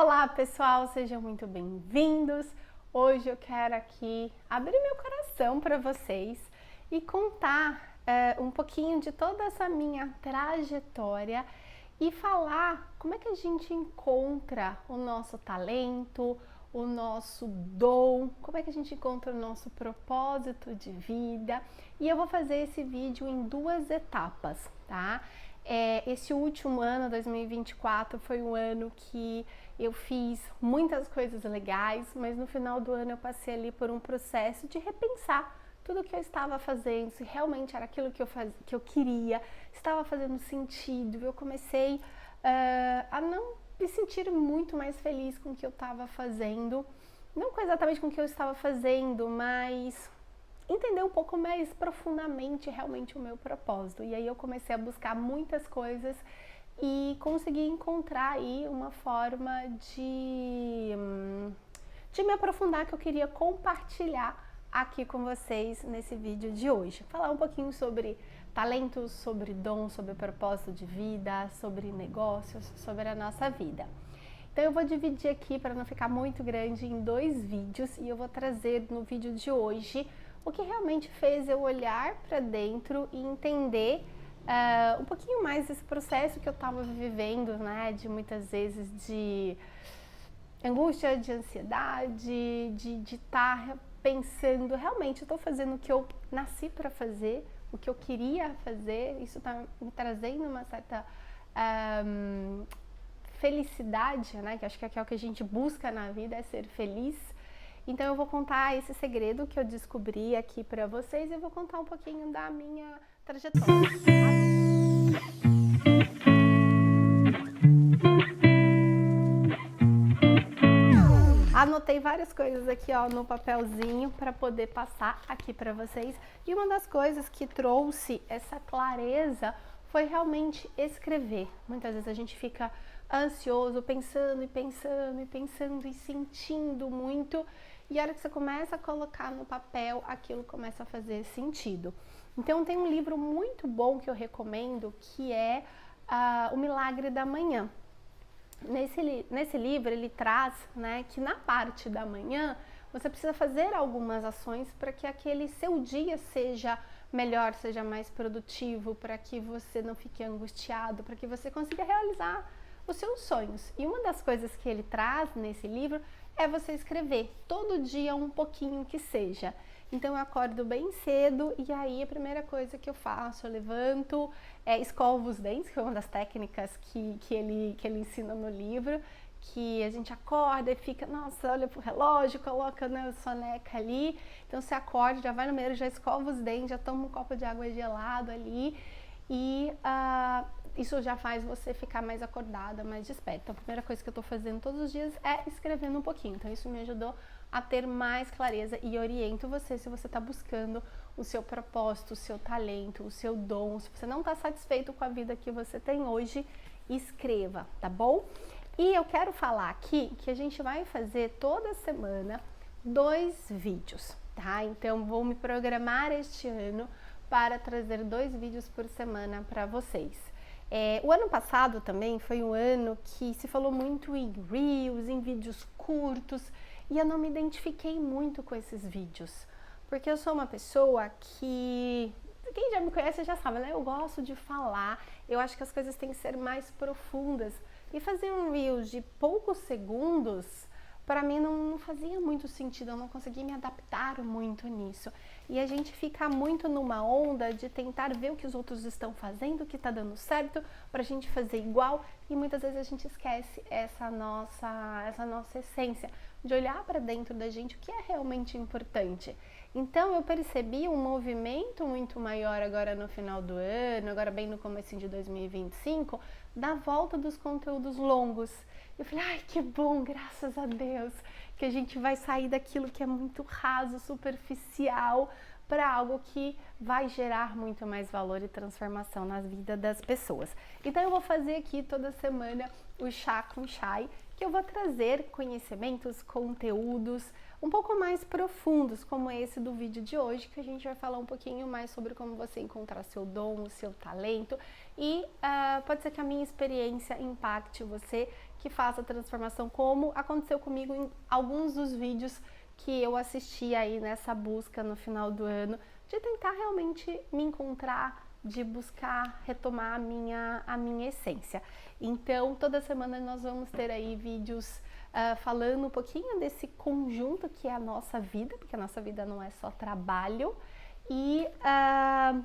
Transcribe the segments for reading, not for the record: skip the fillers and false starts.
Olá pessoal, sejam muito bem-vindos. Hoje eu quero aqui abrir meu coração para vocês e contar um pouquinho de toda essa minha trajetória e falar como é que a gente encontra o nosso talento, o nosso dom, como é que a gente encontra o nosso propósito de vida. E eu vou fazer esse vídeo em duas etapas, tá? Esse último ano, 2024, foi um ano que eu fiz muitas coisas legais, mas no final do ano eu passei ali por um processo de repensar tudo o que eu estava fazendo, se realmente era aquilo que eu queria, estava fazendo sentido. Eu comecei a não me sentir muito mais feliz com o que eu estava fazendo, não exatamente com o que eu estava fazendo, mas entender um pouco mais profundamente realmente o meu propósito. E aí eu comecei a buscar muitas coisas e consegui encontrar aí uma forma de me aprofundar que eu queria compartilhar aqui com vocês nesse vídeo de hoje. Falar um pouquinho sobre talentos, sobre dom, sobre propósito de vida, sobre negócios, sobre a nossa vida. Então eu vou dividir aqui para não ficar muito grande em dois vídeos e eu vou trazer no vídeo de hoje o que realmente fez eu olhar para dentro e entender um pouquinho mais desse processo que eu estava vivendo, né, de muitas vezes de angústia, de ansiedade, de estar pensando, realmente eu estou fazendo o que eu nasci para fazer, o que eu queria fazer. Isso está me trazendo uma certa felicidade, né, que acho que é o que a gente busca na vida, é ser feliz. Então eu vou contar esse segredo que eu descobri aqui para vocês e eu vou contar um pouquinho da minha trajetória. Anotei várias coisas aqui, ó, no papelzinho para poder passar aqui para vocês. E uma das coisas que trouxe essa clareza foi realmente escrever. Muitas vezes a gente fica ansioso, pensando e pensando e pensando e sentindo muito. E a hora que você começa a colocar no papel, aquilo começa a fazer sentido. Então tem um livro muito bom que eu recomendo, que é O Milagre da Manhã. Nesse livro ele traz, né, que na parte da manhã você precisa fazer algumas ações para que aquele seu dia seja melhor, seja mais produtivo, para que você não fique angustiado, para que você consiga realizar os seus sonhos. E uma das coisas que ele traz nesse livro é você escrever todo dia um pouquinho que seja. Então eu acordo bem cedo e aí a primeira coisa que eu faço, eu levanto, escovo os dentes, que é uma das técnicas que ele ensina no livro, que a gente acorda e fica, nossa, olha pro relógio, coloca, né, soneca ali. Então você acorda, já vai no banheiro, já escova os dentes, já toma um copo de água gelado ali e isso já faz você ficar mais acordada, mais desperta. Então a primeira coisa que eu tô fazendo todos os dias é escrevendo um pouquinho. Então isso me ajudou a ter mais clareza e oriento você se você está buscando o seu propósito, o seu talento, o seu dom. Se você não está satisfeito com a vida que você tem hoje, escreva, tá bom? E eu quero falar aqui que a gente vai fazer toda semana 2 vídeos, tá? Então vou me programar este ano para trazer 2 vídeos por semana para vocês. O ano passado também foi um ano que se falou muito em Reels, em vídeos curtos, e eu não me identifiquei muito com esses vídeos, porque eu sou uma pessoa que, quem já me conhece já sabe, né? Eu gosto de falar, eu acho que as coisas têm que ser mais profundas, e fazer um Reels de poucos segundos, para mim não fazia muito sentido, eu não conseguia me adaptar muito nisso. E a gente fica muito numa onda de tentar ver o que os outros estão fazendo, o que está dando certo, para a gente fazer igual, e muitas vezes a gente esquece essa nossa essência, de olhar para dentro da gente o que é realmente importante. Então eu percebi um movimento muito maior agora no final do ano, agora bem no começo de 2025, da volta dos conteúdos longos. Eu falei, ai que bom, graças a Deus, que a gente vai sair daquilo que é muito raso, superficial, para algo que vai gerar muito mais valor e transformação na vida das pessoas. Então eu vou fazer aqui toda semana o Chá com Chay, que eu vou trazer conhecimentos, conteúdos um pouco mais profundos, como esse do vídeo de hoje, que a gente vai falar um pouquinho mais sobre como você encontrar seu dom, o seu talento, e pode ser que a minha experiência impacte você, que faça a transformação, como aconteceu comigo em alguns dos vídeos que eu assisti aí nessa busca no final do ano, de tentar realmente me encontrar, de buscar retomar a minha essência. Então, toda semana nós vamos ter aí vídeos falando um pouquinho desse conjunto que é a nossa vida, porque a nossa vida não é só trabalho, e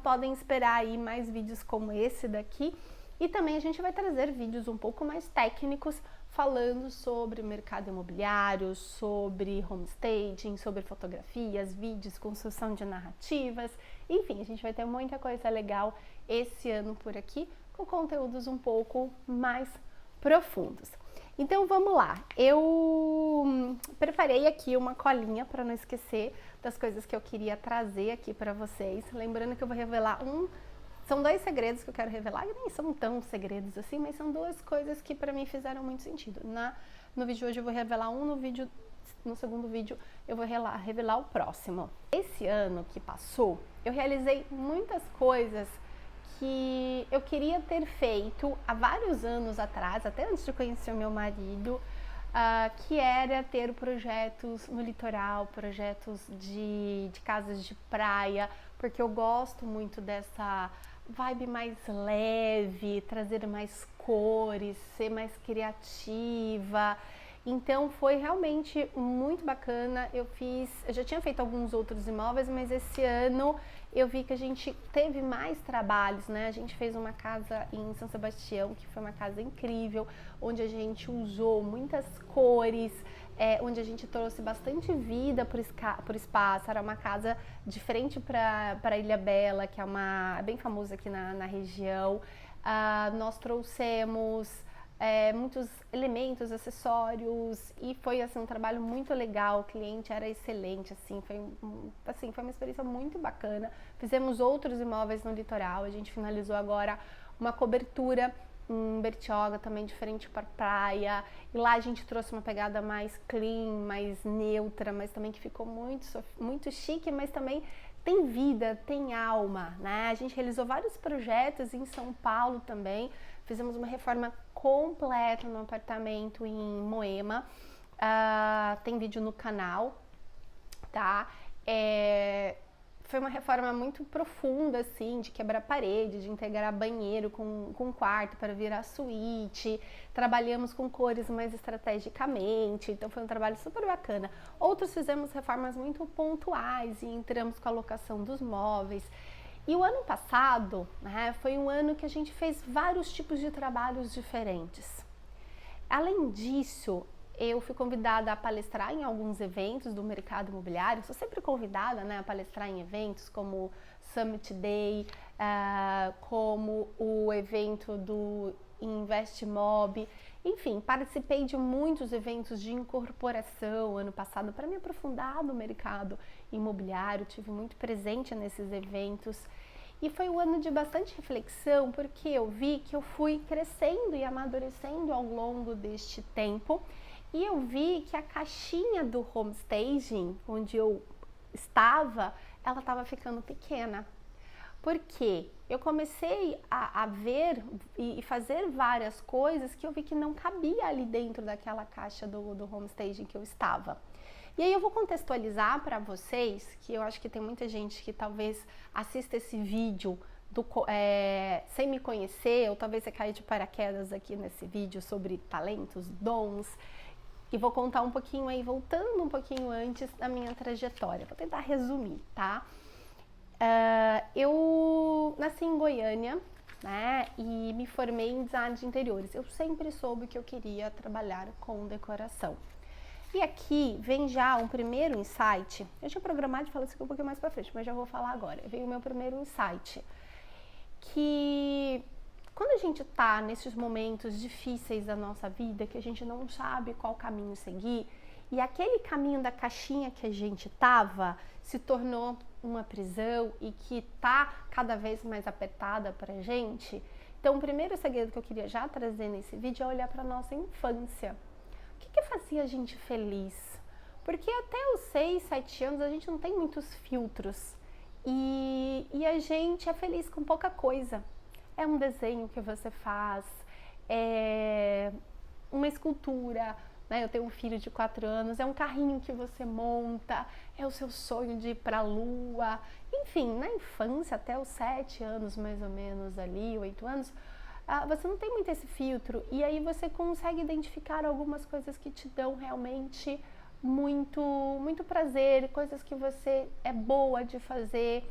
podem esperar aí mais vídeos como esse daqui. E também a gente vai trazer vídeos um pouco mais técnicos, falando sobre o mercado imobiliário, sobre homestaging, sobre fotografias, vídeos, construção de narrativas. Enfim, a gente vai ter muita coisa legal esse ano por aqui, com conteúdos um pouco mais profundos. Então vamos lá, eu preparei aqui uma colinha para não esquecer das coisas que eu queria trazer aqui para vocês. Lembrando que eu vou revelar são 2 segredos que eu quero revelar, e nem são tão segredos assim, mas são 2 coisas que para mim fizeram muito sentido. No vídeo de hoje eu vou revelar no segundo vídeo eu vou revelar o próximo. Esse ano que passou, eu realizei muitas coisas que eu queria ter feito há vários anos atrás, até antes de conhecer o meu marido, que era ter projetos no litoral, projetos de casas de praia, porque eu gosto muito dessa vibe mais leve, trazer mais cores, ser mais criativa. Então foi realmente muito bacana. Eu já tinha feito alguns outros imóveis, mas esse ano eu vi que a gente teve mais trabalhos, né? A gente fez uma casa em São Sebastião, que foi uma casa incrível, onde a gente usou muitas cores, onde a gente trouxe bastante vida para o espaço. Era uma casa de frente para Ilhabela, que é bem famosa aqui na região. Nós trouxemos muitos elementos, acessórios, e foi assim um trabalho muito legal. O cliente era excelente, assim, foi uma experiência muito bacana. Fizemos outros imóveis no litoral. A gente finalizou agora uma cobertura em Bertioga, também de frente para a praia, e lá a gente trouxe uma pegada mais clean, mais neutra, mas também que ficou muito chique, mas também tem vida, tem alma, né? A gente realizou vários projetos em São Paulo também. Fizemos uma reforma completa no apartamento em Moema. Tem vídeo no canal, tá? Foi uma reforma muito profunda, assim, de quebrar parede, de integrar banheiro com quarto para virar suíte. Trabalhamos com cores mais estrategicamente, então foi um trabalho super bacana. Outros fizemos reformas muito pontuais e entramos com a locação dos móveis. E o ano passado, né, foi um ano que a gente fez vários tipos de trabalhos diferentes. Além disso, eu fui convidada a palestrar em alguns eventos do mercado imobiliário. Sou sempre convidada, né, a palestrar em eventos como Summit Day, como o evento do InvestMob. Enfim, participei de muitos eventos de incorporação ano passado para me aprofundar no mercado imobiliário. Tive muito presente nesses eventos. E foi um ano de bastante reflexão, porque eu vi que eu fui crescendo e amadurecendo ao longo deste tempo. E eu vi que a caixinha do homestaging, onde eu estava, ela estava ficando pequena. Porque eu comecei a ver e fazer várias coisas que eu vi que não cabia ali dentro daquela caixa do homestaging que eu estava. E aí eu vou contextualizar para vocês, que eu acho que tem muita gente que talvez assista esse vídeo sem me conhecer, ou talvez você caia de paraquedas aqui nesse vídeo sobre talentos, dons. E vou contar um pouquinho aí, voltando um pouquinho antes da minha trajetória. Vou tentar resumir, tá? Eu nasci em Goiânia, né? E me formei em design de interiores. Eu sempre soube que eu queria trabalhar com decoração. E aqui vem já um primeiro insight. Eu tinha programado de falar isso aqui um pouquinho mais pra frente, mas já vou falar agora. Veio o meu primeiro insight. Que quando a gente tá nesses momentos difíceis da nossa vida, que a gente não sabe qual caminho seguir, e aquele caminho da caixinha que a gente tava se tornou uma prisão e que tá cada vez mais apertada pra gente. Então, o primeiro segredo que eu queria já trazer nesse vídeo é olhar pra nossa infância. O que fazia a gente feliz? Porque até os 6, 7 anos a gente não tem muitos filtros e a gente é feliz com pouca coisa. É um desenho que você faz, é uma escultura, né? Eu tenho um filho de 4 anos, é um carrinho que você monta, é o seu sonho de ir para a lua. Enfim, na infância, até os 7 anos mais ou menos ali, 8 anos, você não tem muito esse filtro, e aí você consegue identificar algumas coisas que te dão realmente muito prazer, coisas que você é boa de fazer.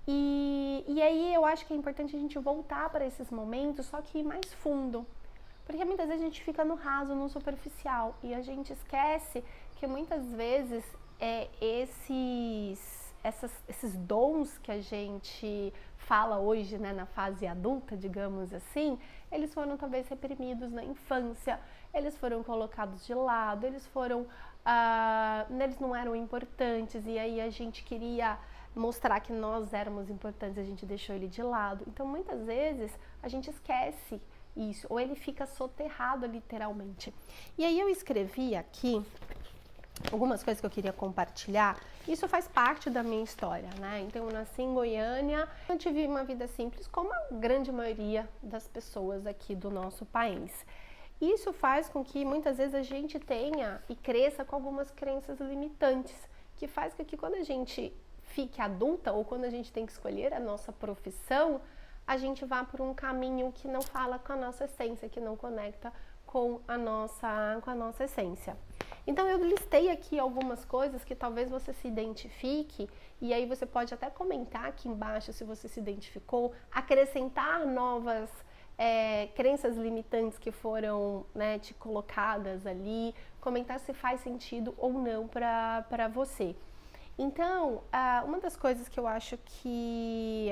E aí eu acho que é importante a gente voltar para esses momentos, só que ir mais fundo. Porque muitas vezes a gente fica no raso, no superficial, e a gente esquece que muitas vezes esses dons que a gente fala hoje, né, na fase adulta, digamos assim, eles foram talvez reprimidos na infância, eles foram colocados de lado, eles não eram importantes, e aí a gente queria mostrar que nós éramos importantes, a gente deixou ele de lado. Então muitas vezes a gente esquece isso, ou ele fica soterrado literalmente. E aí eu escrevi aqui algumas coisas que eu queria compartilhar. Isso faz parte da minha história, né? Então eu nasci em Goiânia, eu tive uma vida simples como a grande maioria das pessoas aqui do nosso país. Isso faz com que muitas vezes a gente tenha e cresça com algumas crenças limitantes, que faz com que quando a gente fique adulta ou quando a gente tem que escolher a nossa profissão, a gente vá por um caminho que não fala com a nossa essência, que não conecta com a nossa essência. Então eu listei aqui algumas coisas que talvez você se identifique, e aí você pode até comentar aqui embaixo se você se identificou, acrescentar novas crenças limitantes que foram, né, te colocadas ali, comentar se faz sentido ou não para você. Então, uma das coisas que eu acho que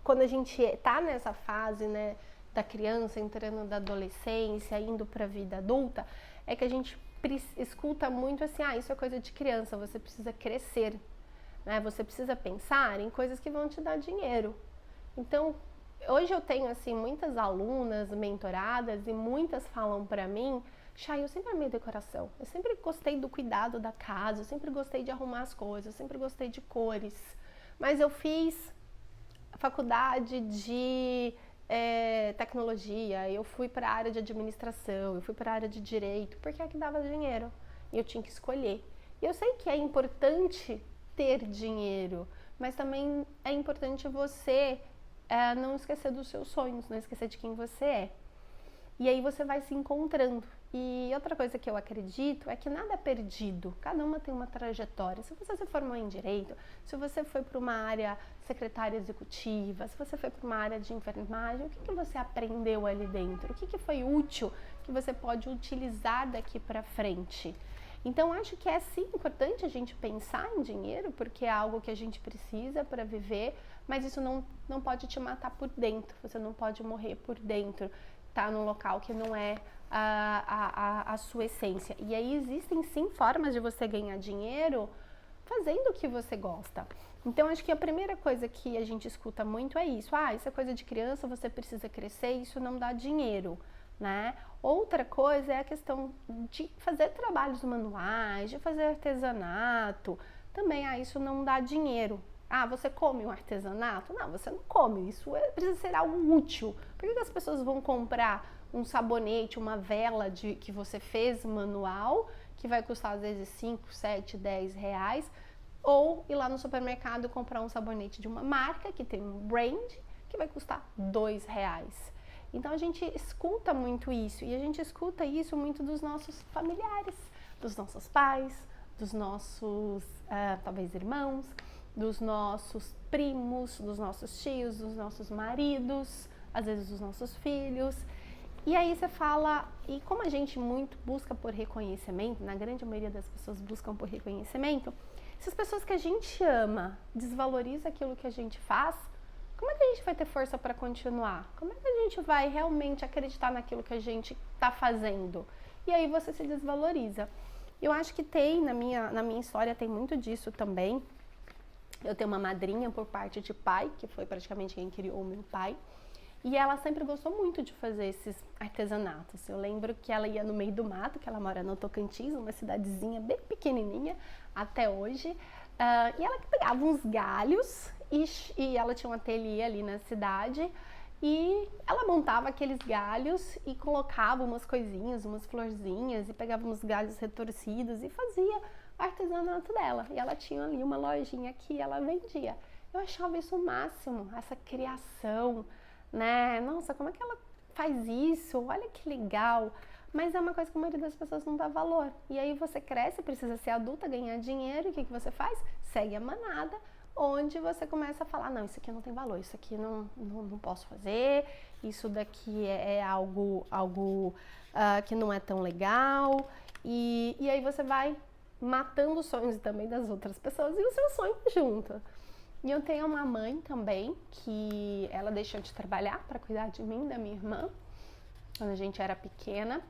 quando a gente está nessa fase, né, da criança entrando da adolescência, indo para a vida adulta, é que a gente escuta muito assim, isso é coisa de criança, você precisa crescer, né? Você precisa pensar em coisas que vão te dar dinheiro. Então, hoje eu tenho assim muitas alunas mentoradas e muitas falam para mim, Chay, eu sempre amei decoração, eu sempre gostei do cuidado da casa, eu sempre gostei de arrumar as coisas, eu sempre gostei de cores, mas eu fiz faculdade de tecnologia, eu fui para a área de administração, eu fui para a área de direito, porque é que dava dinheiro e eu tinha que escolher. E eu sei que é importante ter dinheiro, mas também é importante você não esquecer dos seus sonhos, não esquecer de quem você é. E aí você vai se encontrando. E outra coisa que eu acredito é que nada é perdido, cada uma tem uma trajetória. Se você se formou em direito, se você foi para uma área secretária executiva, se você foi para uma área de enfermagem, o que você aprendeu ali dentro? O que foi útil que você pode utilizar daqui para frente? Então acho que é sim importante a gente pensar em dinheiro, porque é algo que a gente precisa para viver, mas isso não pode te matar por dentro, você não pode morrer por dentro, tá num local que não é a sua essência. E aí existem sim formas de você ganhar dinheiro fazendo o que você gosta. Então acho que a primeira coisa que a gente escuta muito é isso, isso é coisa de criança, você precisa crescer, isso não dá dinheiro, né? Outra coisa é a questão de fazer trabalhos manuais, de fazer artesanato, também isso não dá dinheiro. Você come um artesanato? Não, você não come, isso precisa ser algo útil. Por que as pessoas vão comprar um sabonete, uma vela que você fez manual, que vai custar às vezes 5, 7, 10 reais, ou ir lá no supermercado comprar um sabonete de uma marca que tem um brand, que vai custar 2 reais. Então a gente escuta muito isso, e a gente escuta isso muito dos nossos familiares, dos nossos pais, dos nossos, talvez, irmãos, dos nossos primos, dos nossos tios, dos nossos maridos, às vezes dos nossos filhos. E aí você fala, e como a gente muito busca por reconhecimento, na grande maioria das pessoas buscam por reconhecimento, se as pessoas que a gente ama desvalorizam aquilo que a gente faz, como é que a gente vai ter força para continuar? Como é que a gente vai realmente acreditar naquilo que a gente está fazendo? E aí você se desvaloriza. Eu acho que na minha história tem muito disso também. Eu tenho uma madrinha por parte de pai, que foi praticamente quem criou o meu pai. E ela sempre gostou muito de fazer esses artesanatos. Eu lembro que ela ia no meio do mato, que ela mora no Tocantins, uma cidadezinha bem pequenininha até hoje. E ela pegava uns galhos e ela tinha um ateliê ali na cidade. E ela montava aqueles galhos e colocava umas coisinhas, umas florzinhas, e pegava uns galhos retorcidos e fazia o artesanato dela. E ela tinha ali uma lojinha que ela vendia. Eu achava isso o máximo, essa criação, né? Nossa, como é que ela faz isso? Olha que legal. Mas é uma coisa que a maioria das pessoas não dá valor. E aí você cresce, precisa ser adulta, ganhar dinheiro, e o que você faz? Segue a manada, onde você começa a falar, não, isso aqui não tem valor, isso aqui não posso fazer, isso daqui é algo que não é tão legal. E aí você vai matando os sonhos também das outras pessoas e o seu sonho junto. E eu tenho uma mãe também, que ela deixou de trabalhar para cuidar de mim, da minha irmã, quando a gente era pequena.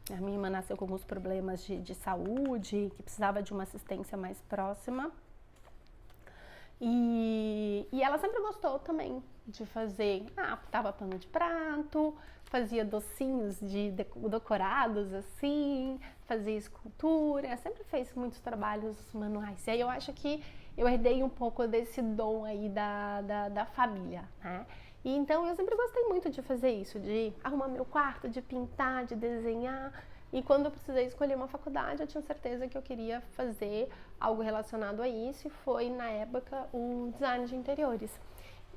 A minha irmã nasceu com alguns problemas de saúde, que precisava de uma assistência mais próxima. E ela sempre gostou também de fazer, pintava pano de prato, fazia docinhos decorados assim, fazia escultura, sempre fez muitos trabalhos manuais. E aí eu acho que eu herdei um pouco desse dom aí da família, né? E então eu sempre gostei muito de fazer isso, de arrumar meu quarto, de pintar, de desenhar. E quando eu precisei escolher uma faculdade, eu tinha certeza que eu queria fazer algo relacionado a isso, e foi, na época, o design de interiores.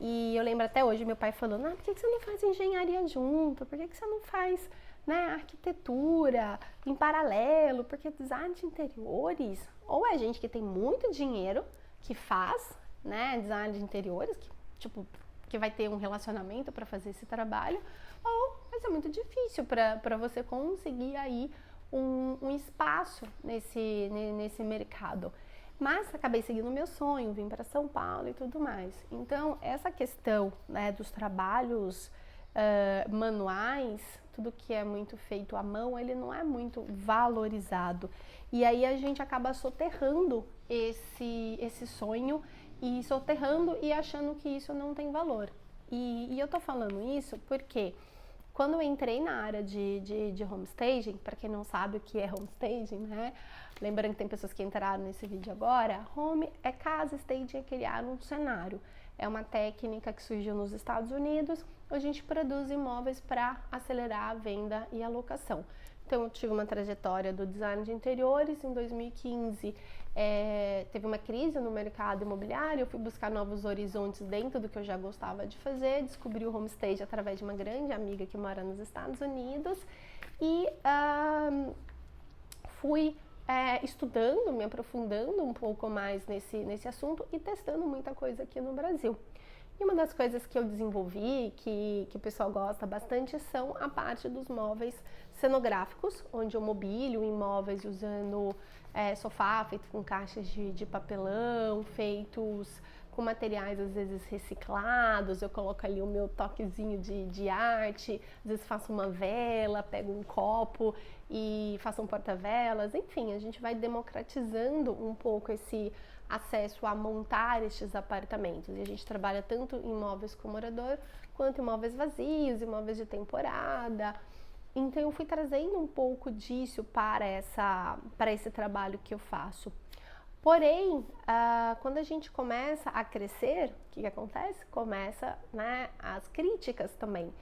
E eu lembro até hoje meu pai falando, por que você não faz engenharia junto? Por que você não faz, né, arquitetura em paralelo? Porque design de interiores, ou é gente que tem muito dinheiro, que faz, né, design de interiores, que vai ter um relacionamento para fazer esse trabalho, ou vai ser muito difícil para você conseguir aí um espaço nesse mercado. Mas acabei seguindo o meu sonho, vim para São Paulo e tudo mais. Então, essa questão, né, dos trabalhos manuais, tudo que é muito feito à mão, ele não é muito valorizado. E aí a gente acaba soterrando esse sonho, e soterrando e achando que isso não tem valor. E eu tô falando isso porque quando eu entrei na área de homestaging, para quem não sabe o que é homestaging, né? Lembrando que tem pessoas que entraram nesse vídeo agora, home é casa, staging é criar um cenário. É uma técnica que surgiu nos Estados Unidos, onde a gente produz imóveis para acelerar a venda e a locação. Então eu tive uma trajetória do design de interiores. Em 2015 teve uma crise no mercado imobiliário, eu fui buscar novos horizontes dentro do que eu já gostava de fazer, descobri o homestage através de uma grande amiga que mora nos Estados Unidos, e fui estudando, me aprofundando um pouco mais nesse assunto e testando muita coisa aqui no Brasil. E uma das coisas que eu desenvolvi, que o pessoal gosta bastante, são a parte dos móveis cenográficos, onde eu mobilio imóveis usando sofá feito com caixas de papelão, feitos com materiais às vezes reciclados. Eu coloco ali o meu toquezinho de arte, às vezes faço uma vela, pego um copo e faço um porta-velas. Enfim, a gente vai democratizando um pouco esse acesso a montar estes apartamentos. E a gente trabalha tanto em imóveis com morador, quanto imóveis vazios, imóveis de temporada. Então eu fui trazendo um pouco disso para esse trabalho que eu faço. Porém, quando a gente começa a crescer, o que acontece? Começa, né, as críticas também.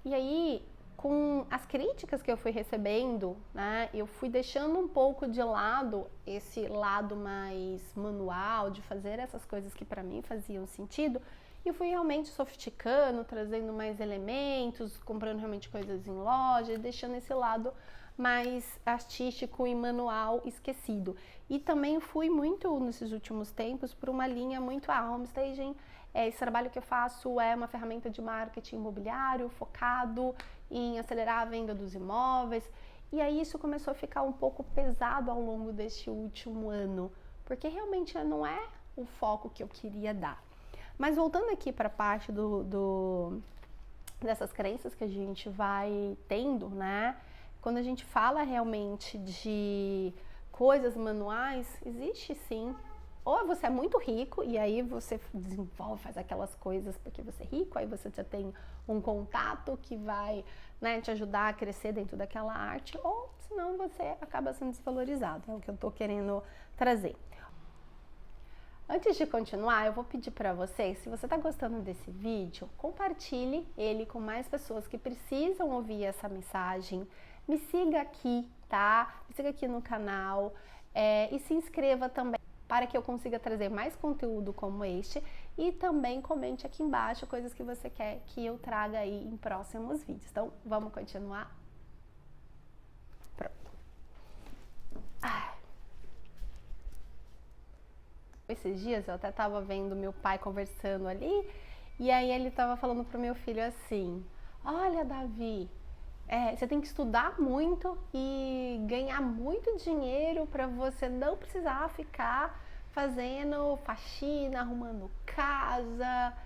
E aí, com as críticas que eu fui recebendo, né, eu fui deixando um pouco de lado esse lado mais manual, de fazer essas coisas que para mim faziam sentido, e eu fui realmente sofisticando, trazendo mais elementos, comprando realmente coisas em loja, deixando esse lado mais artístico e manual esquecido. E também fui muito, nesses últimos tempos, por uma linha muito homestaging. Esse trabalho que eu faço é uma ferramenta de marketing imobiliário focado em acelerar a venda dos imóveis. E aí isso começou a ficar um pouco pesado ao longo deste último ano, porque realmente não é o foco que eu queria dar. Mas voltando aqui para a parte dessas crenças que a gente vai tendo, né? Quando a gente fala realmente de coisas manuais, existe sim. Ou você é muito rico e aí você desenvolve, faz aquelas coisas porque você é rico, aí você já tem um contato que vai, né, te ajudar a crescer dentro daquela arte, ou senão você acaba sendo desvalorizado, é o que eu tô querendo trazer. Antes de continuar, eu vou pedir para você, se você está gostando desse vídeo, compartilhe ele com mais pessoas que precisam ouvir essa mensagem. Me siga aqui, tá? Me siga aqui no canal e se inscreva também para que eu consiga trazer mais conteúdo como este e também comente aqui embaixo coisas que você quer que eu traga aí em próximos vídeos. Então, vamos continuar? Pronto. Esses dias eu até tava vendo meu pai conversando ali, e aí ele tava falando pro meu filho assim: olha, Davi, você tem que estudar muito e ganhar muito dinheiro para você não precisar ficar fazendo faxina, arrumando casa.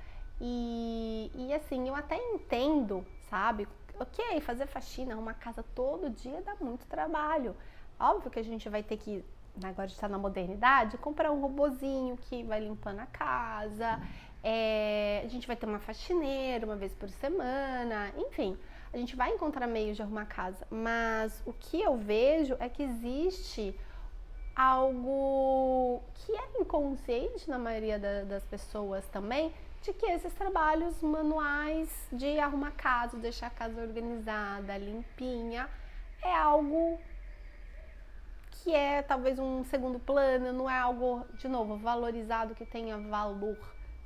E assim, eu até entendo, sabe? Ok, fazer faxina, arrumar casa todo dia dá muito trabalho. Óbvio que a gente vai ter que, agora a gente tá na modernidade, comprar um robozinho que vai limpando a casa, a gente vai ter uma faxineira uma vez por semana, enfim, a gente vai encontrar meios de arrumar a casa, mas o que eu vejo é que existe algo que é inconsciente na maioria das pessoas também, de que esses trabalhos manuais de arrumar casa, deixar a casa organizada, limpinha, é algo que é talvez um segundo plano, não é algo, de novo, valorizado, que tenha valor,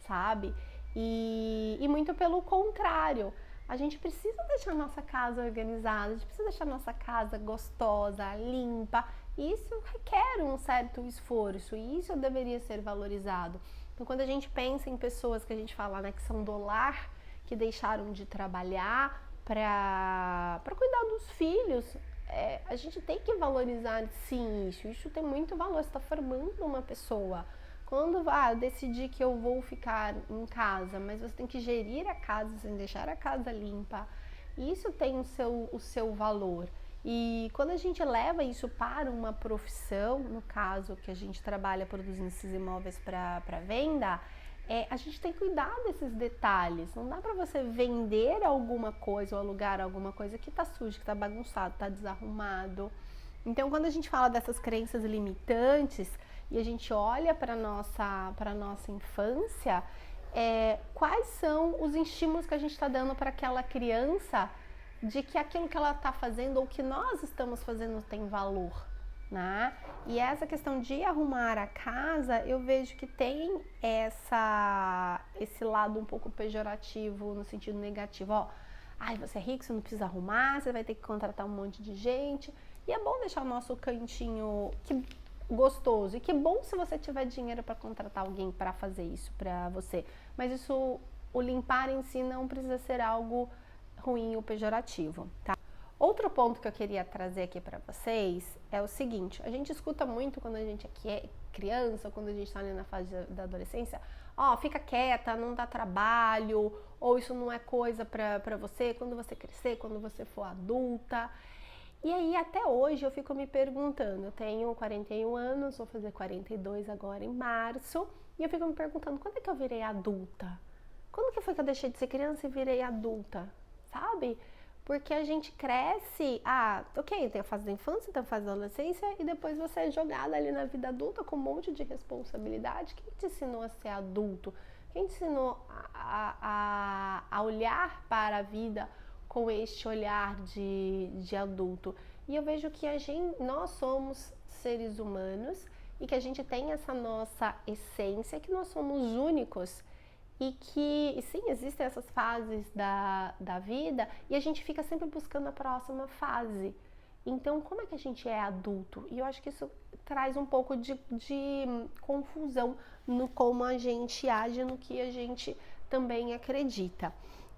sabe? E muito pelo contrário, a gente precisa deixar a nossa casa organizada, a gente precisa deixar a nossa casa gostosa, limpa, e isso requer um certo esforço, e isso deveria ser valorizado. Então, quando a gente pensa em pessoas que a gente fala, né, que são do lar, que deixaram de trabalhar para cuidar dos filhos, a gente tem que valorizar sim isso tem muito valor, você está formando uma pessoa. Quando eu decidir que eu vou ficar em casa, mas você tem que gerir a casa sem deixar a casa limpa, isso tem o seu valor. E quando a gente leva isso para uma profissão, no caso que a gente trabalha produzindo esses imóveis para venda, a gente tem que cuidar desses detalhes. Não dá para você vender alguma coisa ou alugar alguma coisa que tá sujo, que tá bagunçado, tá desarrumado. Então, quando a gente fala dessas crenças limitantes e a gente olha para nossa infância, quais são os estímulos que a gente está dando para aquela criança de que aquilo que ela está fazendo ou que nós estamos fazendo tem valor, né? E essa questão de arrumar a casa, eu vejo que tem esse lado um pouco pejorativo, no sentido negativo, ó. Ai, você é rico, você não precisa arrumar, você vai ter que contratar um monte de gente. E é bom deixar o nosso cantinho gostoso. E que bom se você tiver dinheiro para contratar alguém para fazer isso para você. Mas isso, o limpar em si não precisa ser algo ruim ou pejorativo, tá? Outro ponto que eu queria trazer aqui para vocês é o seguinte: a gente escuta muito quando a gente é criança, quando a gente está ali na fase da adolescência, fica quieta, não dá trabalho, ou isso não é coisa para você quando você crescer, quando você for adulta. E aí até hoje eu fico me perguntando, eu tenho 41 anos, vou fazer 42 agora em março, e eu fico me perguntando, quando é que eu virei adulta? Quando que foi que eu deixei de ser criança e virei adulta? Sabe? Porque a gente cresce, ok, tem a fase da infância, tem a fase da adolescência e depois você é jogada ali na vida adulta com um monte de responsabilidade. Quem te ensinou a ser adulto? Quem te ensinou a olhar para a vida com este olhar de adulto? E eu vejo que nós somos seres humanos e que a gente tem essa nossa essência, que nós somos únicos. E sim, existem essas fases da vida e a gente fica sempre buscando a próxima fase. Então, como é que a gente é adulto? E eu acho que isso traz um pouco de confusão no como a gente age, no que a gente também acredita.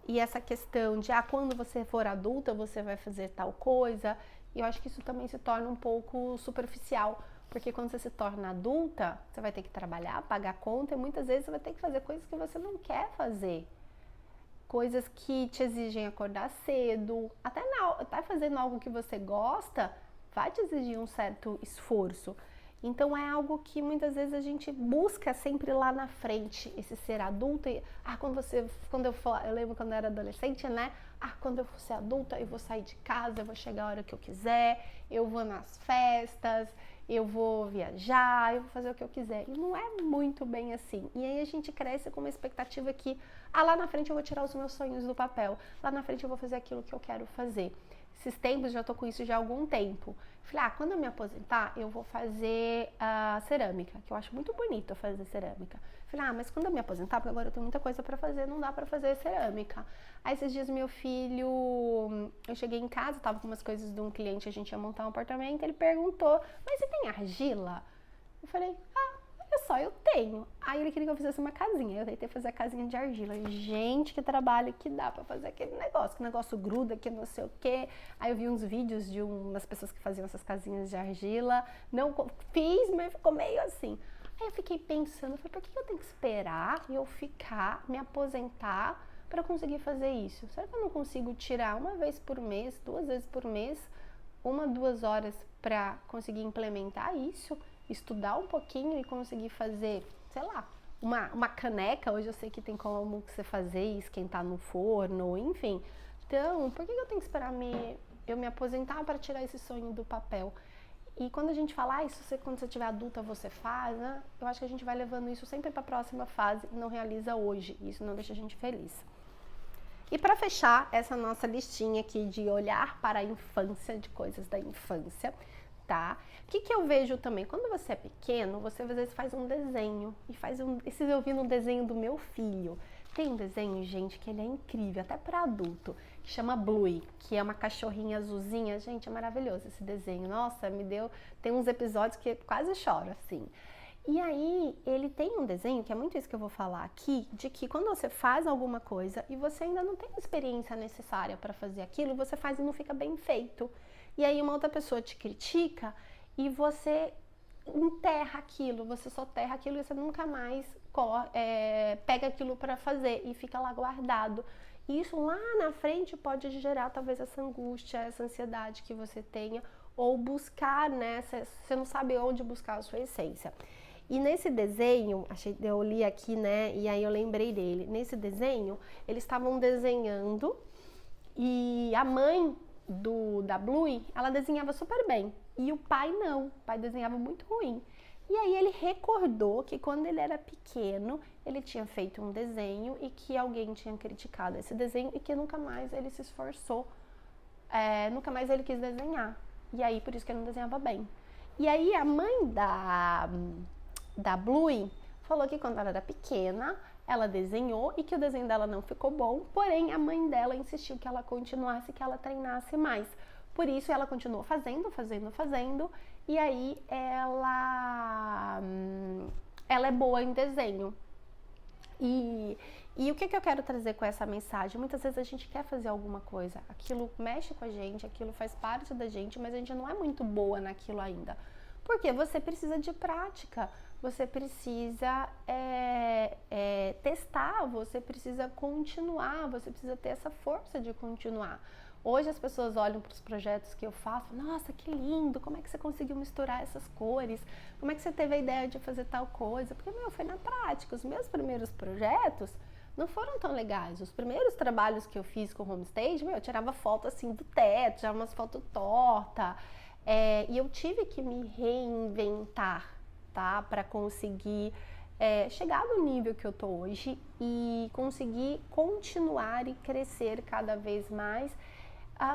E essa questão de, quando você for adulta, você vai fazer tal coisa, e eu acho que isso também se torna um pouco superficial. Porque quando você se torna adulta, você vai ter que trabalhar, pagar conta, e muitas vezes você vai ter que fazer coisas que você não quer fazer. Coisas que te exigem acordar cedo, até fazendo algo que você gosta, vai te exigir um certo esforço. Então é algo que muitas vezes a gente busca sempre lá na frente, esse ser adulto. E, eu lembro quando eu era adolescente, né? Quando eu for ser adulta, eu vou sair de casa, eu vou chegar a hora que eu quiser, eu vou nas festas, eu vou viajar, eu vou fazer o que eu quiser. E não é muito bem assim. E aí a gente cresce com uma expectativa que, lá na frente eu vou tirar os meus sonhos do papel, lá na frente eu vou fazer aquilo que eu quero fazer. Esses tempos, já tô com isso já há algum tempo. Falei, quando eu me aposentar, eu vou fazer cerâmica, que eu acho muito bonito fazer cerâmica. Falei, mas quando eu me aposentar, porque agora eu tenho muita coisa pra fazer, não dá pra fazer cerâmica. Aí esses dias meu filho, eu cheguei em casa, tava com umas coisas de um cliente, a gente ia montar um apartamento, ele perguntou, mas você tem argila? Eu falei, olha só, eu tenho. Aí ele queria que eu fizesse uma casinha, eu tentei fazer a casinha de argila. Gente, que trabalho que dá pra fazer aquele negócio, que o negócio gruda, que não sei o quê. Aí eu vi uns vídeos de umas pessoas que faziam essas casinhas de argila, não fiz, mas ficou meio assim. Aí eu fiquei pensando, falei, por que eu tenho que esperar eu me aposentar para conseguir fazer isso? Será que eu não consigo tirar uma vez por mês, 2 vezes por mês, 1, 2 horas para conseguir implementar isso, estudar um pouquinho e conseguir fazer, sei lá, uma caneca? Hoje eu sei que tem como você fazer e esquentar no forno, enfim. Então, por que eu tenho que esperar eu me aposentar para tirar esse sonho do papel? E quando a gente fala, isso quando você tiver adulta você faz, né? Eu acho que a gente vai levando isso sempre para a próxima fase e não realiza hoje. Isso não deixa a gente feliz. E para fechar essa nossa listinha aqui de olhar para a infância, de coisas da infância, tá? O que eu vejo também? Quando você é pequeno, você às vezes faz um desenho. Esses eu vi no desenho do meu filho. Tem um desenho, gente, que ele é incrível, até para adulto, que chama Bluey, que é uma cachorrinha azulzinha. Gente, é maravilhoso esse desenho. Nossa, tem uns episódios que quase choro, assim. E aí, ele tem um desenho, que é muito isso que eu vou falar aqui, de que quando você faz alguma coisa e você ainda não tem a experiência necessária para fazer aquilo, você faz e não fica bem feito. E aí uma outra pessoa te critica e você enterra aquilo, você soterra aquilo e você nunca mais pega aquilo para fazer e fica lá guardado. E isso lá na frente pode gerar talvez essa angústia, essa ansiedade que você tenha, ou buscar, né? Você não sabe onde buscar a sua essência. E nesse desenho, eu li aqui, né? E aí eu lembrei dele. Nesse desenho, eles estavam desenhando e a mãe da Bluey, ela desenhava super bem. E o pai não, o pai desenhava muito ruim. E aí ele recordou que quando ele era pequeno, ele tinha feito um desenho e que alguém tinha criticado esse desenho e que nunca mais ele se esforçou, nunca mais ele quis desenhar. E aí por isso que ele não desenhava bem. E aí a mãe da Bluey falou que quando ela era pequena, ela desenhou e que o desenho dela não ficou bom, porém a mãe dela insistiu que ela continuasse, que ela treinasse mais. Por isso ela continuou fazendo, e aí ela é boa em desenho. E o que eu quero trazer com essa mensagem? Muitas vezes a gente quer fazer alguma coisa, aquilo mexe com a gente, aquilo faz parte da gente, mas a gente não é muito boa naquilo ainda. Porque você precisa de prática, você precisa testar, você precisa continuar, você precisa ter essa força de continuar. Hoje as pessoas olham para os projetos que eu faço, nossa, que lindo, como é que você conseguiu misturar essas cores? Como é que você teve a ideia de fazer tal coisa? Porque, foi na prática. Os meus primeiros projetos não foram tão legais. Os primeiros trabalhos que eu fiz com o Homestage, eu tirava foto assim do teto, tirava umas fotos tortas. E eu tive que me reinventar, tá? Para conseguir chegar no nível que eu tô hoje e conseguir continuar e crescer cada vez mais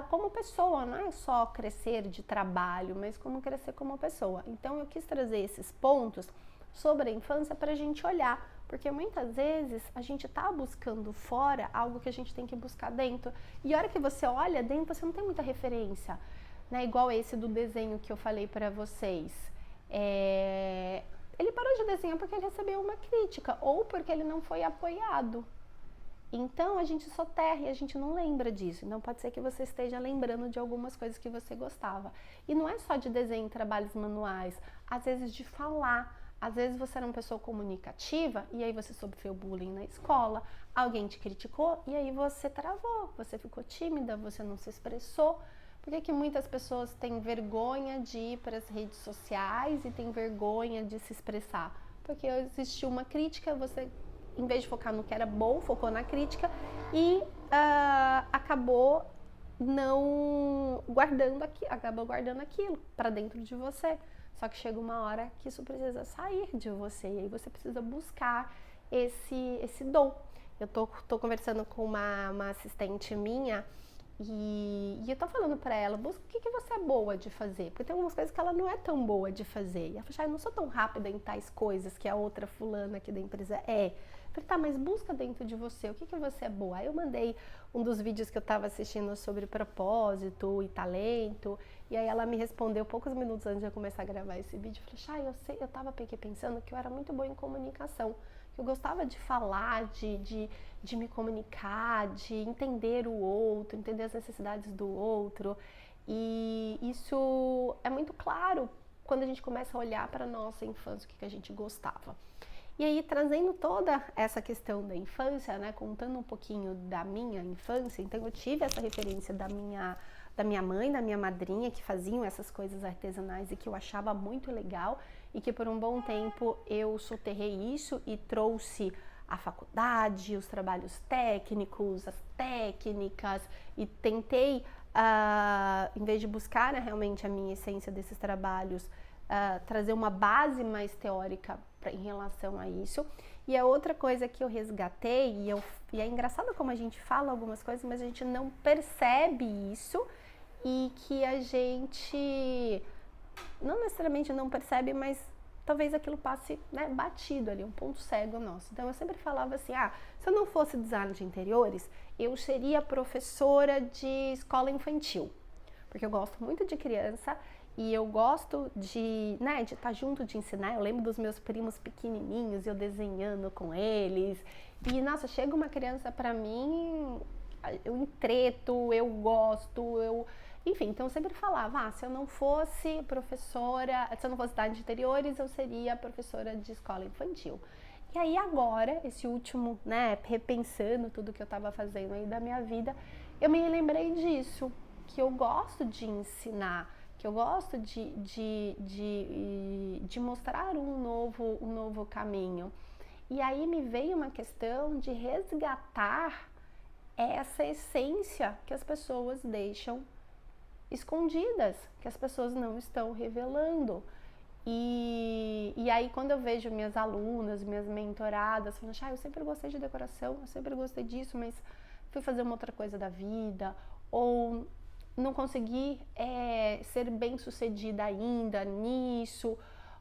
como pessoa. Não é só crescer de trabalho, mas como crescer como pessoa. Então eu quis trazer esses pontos sobre a infância para a gente olhar, porque muitas vezes a gente tá buscando fora algo que a gente tem que buscar dentro, e a hora que você olha dentro, você não tem muita referência, né? Igual esse do desenho que eu falei para vocês. Ele parou de desenhar porque ele recebeu uma crítica, ou porque ele não foi apoiado. Então a gente soterra e a gente não lembra disso. Então pode ser que você esteja lembrando de algumas coisas que você gostava. E não é só de desenho e trabalhos manuais, às vezes de falar. Às vezes você era uma pessoa comunicativa e aí você sofreu bullying na escola, alguém te criticou e aí você travou, você ficou tímida, você não se expressou. Por que muitas pessoas têm vergonha de ir para as redes sociais e têm vergonha de se expressar? Porque existiu uma crítica, você, em vez de focar no que era bom, focou na crítica e acabou não guardando acaba guardando aquilo para dentro de você. Só que chega uma hora que isso precisa sair de você e aí você precisa buscar esse dom. Eu tô conversando com uma assistente minha e eu tô falando pra ela, busca o que você é boa de fazer, porque tem algumas coisas que ela não é tão boa de fazer. E ela falou, eu não sou tão rápida em tais coisas que a outra fulana aqui da empresa é. Eu falei, tá, mas busca dentro de você, o que você é boa. Aí eu mandei um dos vídeos que eu tava assistindo sobre propósito e talento, e aí ela me respondeu poucos minutos antes de eu começar a gravar esse vídeo. Eu falei, eu tava pensando que eu era muito boa em comunicação, que eu gostava de falar, de me comunicar, de entender o outro, entender as necessidades do outro. E isso é muito claro quando a gente começa a olhar para a nossa infância, o que a gente gostava. E aí, trazendo toda essa questão da infância, né, contando um pouquinho da minha infância, então eu tive essa referência da minha mãe, da minha madrinha, que faziam essas coisas artesanais e que eu achava muito legal e que por um bom tempo eu soterrei isso e trouxe a faculdade, os trabalhos técnicos, as técnicas e tentei, em vez de buscar, né, realmente a minha essência desses trabalhos, trazer uma base mais teórica em relação a isso. E a outra coisa que eu resgatei, e é engraçado como a gente fala algumas coisas, mas a gente não percebe isso e que a gente não necessariamente não percebe, mas talvez aquilo passe, né, batido ali, um ponto cego nosso. Então eu sempre falava assim, se eu não fosse design de interiores, eu seria professora de escola infantil, porque eu gosto muito de criança e eu gosto de estar junto, de ensinar. Eu lembro dos meus primos pequenininhos, eu desenhando com eles. E, nossa, chega uma criança pra mim, eu entreto, eu gosto, enfim, então eu sempre falava, se eu não fosse professora, se eu não fosse da área de interiores, eu seria professora de escola infantil. E aí agora, esse último, né, repensando tudo que eu tava fazendo aí da minha vida, eu me lembrei disso, que eu gosto de ensinar, que eu gosto de mostrar um novo caminho. E aí me veio uma questão de resgatar essa essência que as pessoas deixam escondidas, que as pessoas não estão revelando. E aí quando eu vejo minhas alunas, minhas mentoradas falando, eu sempre gostei de decoração, eu sempre gostei disso, mas fui fazer uma outra coisa da vida, ou não consegui ser bem sucedida ainda nisso,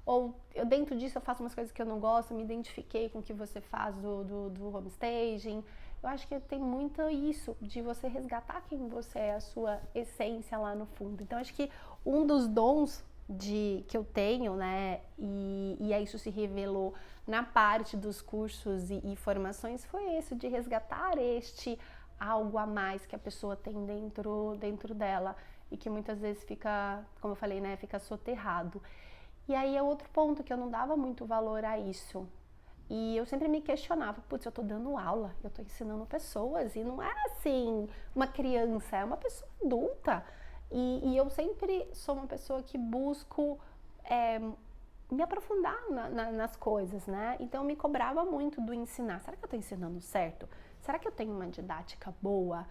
ou dentro disso eu faço umas coisas que eu não gosto, me identifiquei com o que você faz do homestaging. Eu acho que tem muito isso, de você resgatar quem você é, a sua essência lá no fundo. Então acho que um dos dons que eu tenho, né, e aí isso se revelou na parte dos cursos e formações, foi esse, de resgatar este algo a mais que a pessoa tem dentro dela e que muitas vezes fica, como eu falei, né, fica soterrado. E aí é outro ponto que eu não dava muito valor a isso. E eu sempre me questionava, eu tô dando aula, eu tô ensinando pessoas e não é assim uma criança, é uma pessoa adulta. E eu sempre sou uma pessoa que busco me aprofundar nas coisas, né? Então eu me cobrava muito do ensinar. Será que eu tô ensinando certo? Será que eu tenho uma didática boa?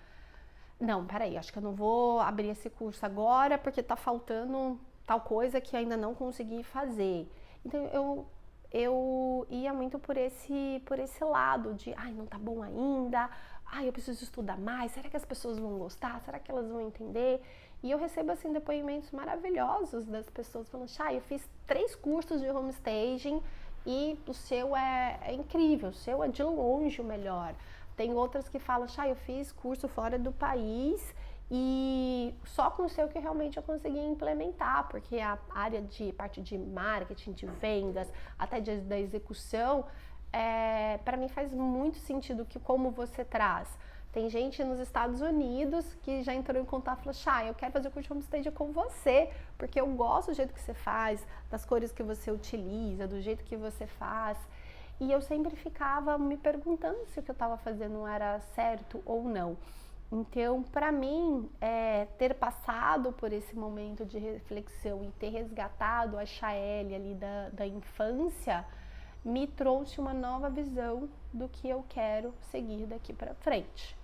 Não, peraí, acho que eu não vou abrir esse curso agora porque tá faltando tal coisa que ainda não consegui fazer. Então eu ia muito por esse lado de, não tá bom ainda, eu preciso estudar mais, será que as pessoas vão gostar? Será que elas vão entender? E eu recebo, assim, depoimentos maravilhosos das pessoas falando, eu fiz 3 cursos de homestaging e o seu é incrível, o seu é de longe o melhor. Tem outras que falam, eu fiz curso fora do país e só com o seu que realmente eu consegui implementar, porque a área de parte de marketing, de vendas, até da execução, para mim faz muito sentido que como você traz. Tem gente nos Estados Unidos que já entrou em contato e falou, eu quero fazer o curso de homestaging com você, porque eu gosto do jeito que você faz, das cores que você utiliza, do jeito que você faz. E eu sempre ficava me perguntando se o que eu estava fazendo era certo ou não. Então, para mim, ter passado por esse momento de reflexão e ter resgatado a Chaelle ali da infância, me trouxe uma nova visão do que eu quero seguir daqui para frente.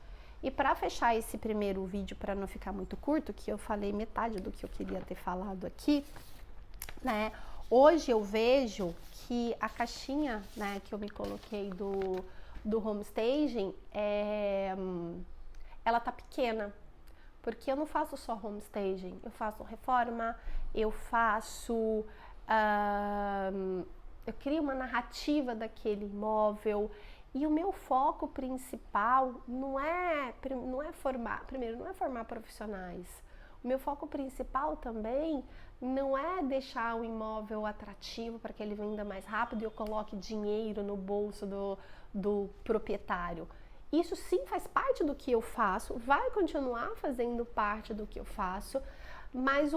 E para fechar esse primeiro vídeo, para não ficar muito curto, que eu falei metade do que eu queria ter falado aqui, né? Hoje eu vejo que a caixinha, né, que eu me coloquei do home staging, ela tá pequena, porque eu não faço só home staging, eu faço reforma, eu faço, eu crio uma narrativa daquele imóvel, e o meu foco principal não é formar, primeiro, não é formar profissionais. O meu foco principal também não é deixar o imóvel atrativo para que ele venda mais rápido e eu coloque dinheiro no bolso do proprietário. Isso sim faz parte do que eu faço, vai continuar fazendo parte do que eu faço, mas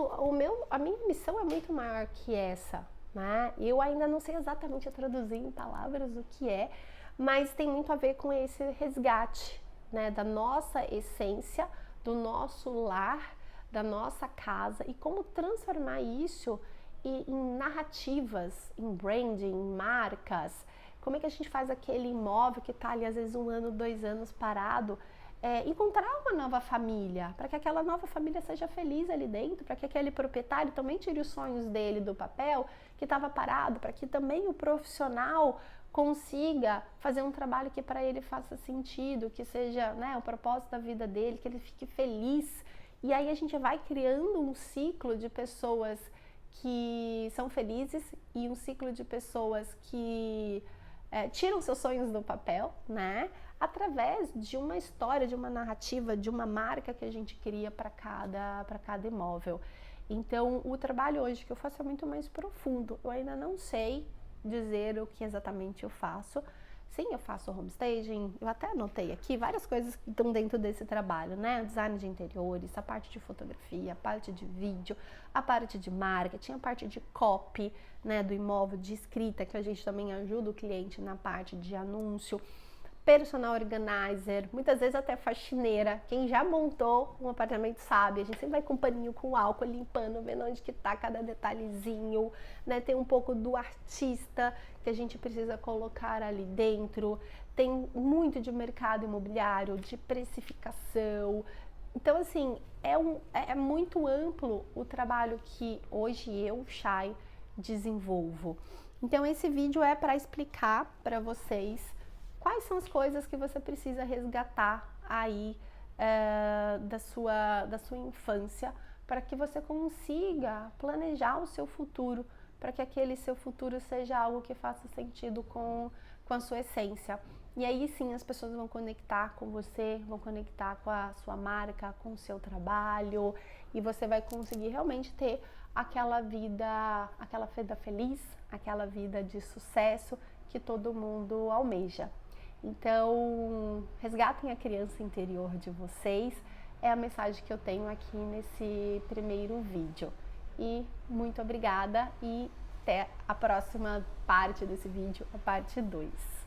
a minha missão é muito maior que essa, né? Eu ainda não sei exatamente traduzir em palavras o que é, mas tem muito a ver com esse resgate, né, da nossa essência, do nosso lar, da nossa casa e como transformar isso em narrativas, em branding, em marcas. Como é que a gente faz aquele imóvel que está ali às vezes 1 ano, 2 anos parado, encontrar uma nova família, para que aquela nova família seja feliz ali dentro, para que aquele proprietário também tire os sonhos dele do papel que estava parado, para que também o profissional consiga fazer um trabalho que para ele faça sentido, que seja, né, o propósito da vida dele, que ele fique feliz. E aí a gente vai criando um ciclo de pessoas que são felizes e um ciclo de pessoas que tiram seus sonhos do papel, né? Através de uma história, de uma narrativa, de uma marca que a gente cria para cada imóvel. Então, o trabalho hoje que eu faço é muito mais profundo. Eu ainda não sei dizer o que exatamente eu faço. Sim, eu faço home staging, eu até anotei aqui várias coisas que estão dentro desse trabalho, né? Design de interiores, a parte de fotografia, a parte de vídeo, a parte de marketing, a parte de copy, né, do imóvel, de escrita, que a gente também ajuda o cliente na parte de anúncio, personal organizer, muitas vezes até faxineira. Quem já montou um apartamento sabe, a gente sempre vai com paninho com álcool, limpando, vendo onde que tá cada detalhezinho, né? Tem um pouco do artista que a gente precisa colocar ali dentro, tem muito de mercado imobiliário, de precificação. Então, assim, é muito amplo o trabalho que hoje eu, Chay, desenvolvo. Então, esse vídeo é para explicar para vocês quais são as coisas que você precisa resgatar aí da sua infância para que você consiga planejar o seu futuro, para que aquele seu futuro seja algo que faça sentido com a sua essência. E aí sim as pessoas vão conectar com você, vão conectar com a sua marca, com o seu trabalho e você vai conseguir realmente ter aquela vida feliz, aquela vida de sucesso que todo mundo almeja. Então, resgatem a criança interior de vocês, é a mensagem que eu tenho aqui nesse primeiro vídeo. E muito obrigada e até a próxima parte desse vídeo, a parte 2.